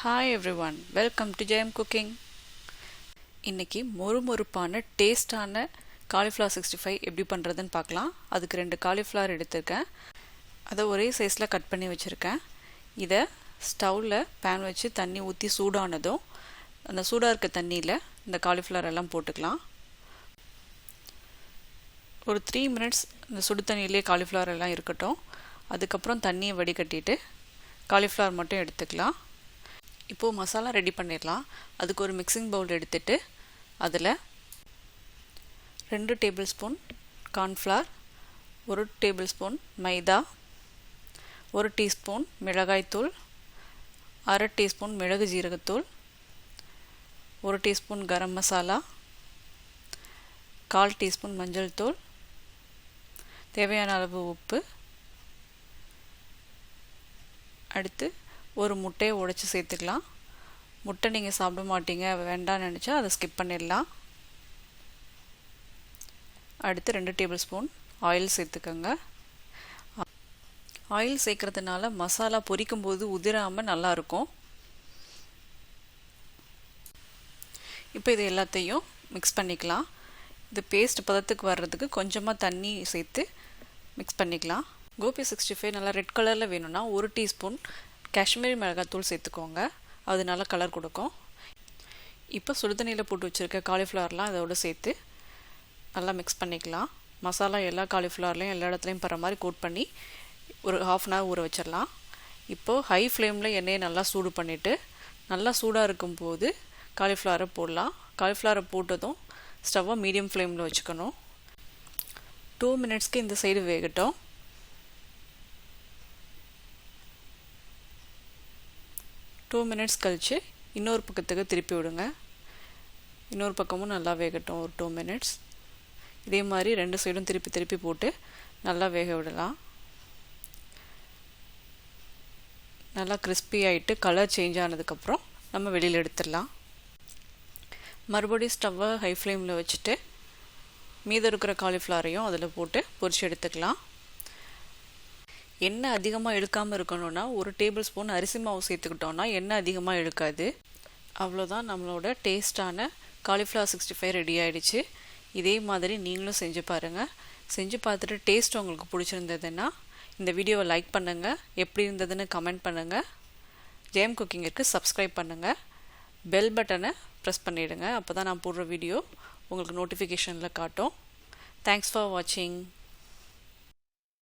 Hi everyone, welcome to JM Cooking. இன்னைக்கு மொறுமொறுப்பான டேஸ்டான cauliflower 65 எப்படி பண்ணுறதுன்னு பார்க்கலாம். அதுக்கு 2 காலிஃப்ளவர் எடுத்திருக்கேன். அதை ஒரே சைஸில் கட் பண்ணி வச்சுருக்கேன். இதை ஸ்டவ்வில் பேன் வச்சு தண்ணி ஊற்றி சூடானதும் அந்த சூடாக இருக்க தண்ணியில் இந்த காலிஃப்ளவர் எல்லாம் போட்டுக்கலாம். ஒரு 3 மினிட்ஸ் இந்த சுடு தண்ணியிலே காலிஃப்ளவர் எல்லாம் இருக்கட்டும். அதுக்கப்புறம் தண்ணியை வடிகட்டிட்டு காலிஃப்ளவர் மட்டும் எடுத்துக்கலாம். இப்போது மசாலா ரெடி பண்ணிடலாம். அதுக்கு ஒரு மிக்சிங் பவுல் எடுத்துட்டு அதில் 2 tablespoon cornflour, 1 tablespoon maida, 1 teaspoon மிளகாய்த்தூள், அரை டீஸ்பூன் மிளகு ஜீரகத்தூள், 1 டீஸ்பூன் கரம் மசாலா, 1/4 டீஸ்பூன் மஞ்சள் தூள், தேவையான அளவு உப்பு, அடுத்து ஒரு முட்டையை உடைச்சி சேர்த்துக்கலாம். முட்டை நீங்கள் சாப்பிட மாட்டீங்க வேண்டாம்னு நினச்சா அதை ஸ்கிப் பண்ணிடலாம். அடுத்து 2 டேபிள் ஸ்பூன் ஆயில் சேர்த்துக்கோங்க. ஆயில் சேர்க்கறதுனால மசாலா பொரிக்கும் போது உதிராமல் நல்லாயிருக்கும். இப்போ இது எல்லாத்தையும் மிக்ஸ் பண்ணிக்கலாம். இது பேஸ்ட் பதத்துக்கு வர்றதுக்கு கொஞ்சமாக தண்ணி சேர்த்து மிக்ஸ் பண்ணிக்கலாம். கோபி 65 நல்லா ரெட் கலரில் வேணும்னா 1 டீஸ்பூன் காஷ்மீரி மிளகாத்தூள் சேர்த்துக்கோங்க. அது நல்லா கலர் கொடுக்கும். இப்போ சுடுதண்ணியில் போட்டு வச்சுருக்க காலிஃப்ளவர்லாம் அதோடு சேர்த்து நல்லா மிக்ஸ் பண்ணிக்கலாம். மசாலா எல்லா காலிஃப்ளவர்லையும் எல்லா இடத்துலையும் படுற மாதிரி கோட் பண்ணி ஒரு 1/2 அன் ஹவர் ஊற வச்சிடலாம். இப்போது ஹை ஃப்ளேமில் எண்ணெயை நல்லா சூடு பண்ணிவிட்டு நல்லா சூடாக இருக்கும்போது காலிஃப்ளவரை போடலாம். காலிஃப்ளவரை போட்டதும் ஸ்டவ்வை மீடியம் ஃப்ளேமில் வச்சுக்கணும். 2 மினிட்ஸ்க்கு இந்த சைடு வேகட்டும். 2 மினிட்ஸ் கழித்து இன்னொரு பக்கத்துக்கு திருப்பி விடுங்க. இன்னொரு பக்கமும் நல்லா வேகட்டும் ஒரு 2 மினிட்ஸ். இதே மாதிரி 2 சைடும் திருப்பி திருப்பி போட்டு நல்லா வேக விடலாம். நல்லா கிறிஸ்பி ஆகிட்டு கலர் சேஞ்ச் ஆனதுக்கப்புறம் நம்ம வெளியில் எடுத்துடலாம். மறுபடியும் ஸ்டவ்வை ஹை ஃப்ளேமில் வச்சுட்டு மீதம் இருக்கிற காலிஃப்ளவரையும் அதில் போட்டு பொரிச்சு எடுத்துக்கலாம். எண்ணெய் அதிகமாக இழுக்காமல் இருக்கணும்னா 1 டேபிள் ஸ்பூன் அரிசி மாவு சேர்த்துக்கிட்டோன்னா எண்ணெய் அதிகமாக இழுக்காது. அவ்வளோதான், நம்மளோட டேஸ்டான காலிஃப்ளவர் 65 ரெடி ஆகிடுச்சு. இதே மாதிரி நீங்களும் செஞ்சு பாருங்கள். செஞ்சு பார்த்துட்டு டேஸ்ட் உங்களுக்கு பிடிச்சிருந்ததுன்னா இந்த வீடியோவை லைக் பண்ணுங்கள். எப்படி இருந்ததுன்னு கமெண்ட் பண்ணுங்கள். ஜெயம் குக்கிங்கிற்கு சப்ஸ்கிரைப் பண்ணுங்கள். பெல் பட்டனை ப்ரெஸ் பண்ணிவிடுங்க. அப்போ தான் நான் போடுற வீடியோ உங்களுக்கு நோட்டிஃபிகேஷனில் காட்டும். தேங்க்ஸ் ஃபார் வாட்சிங்.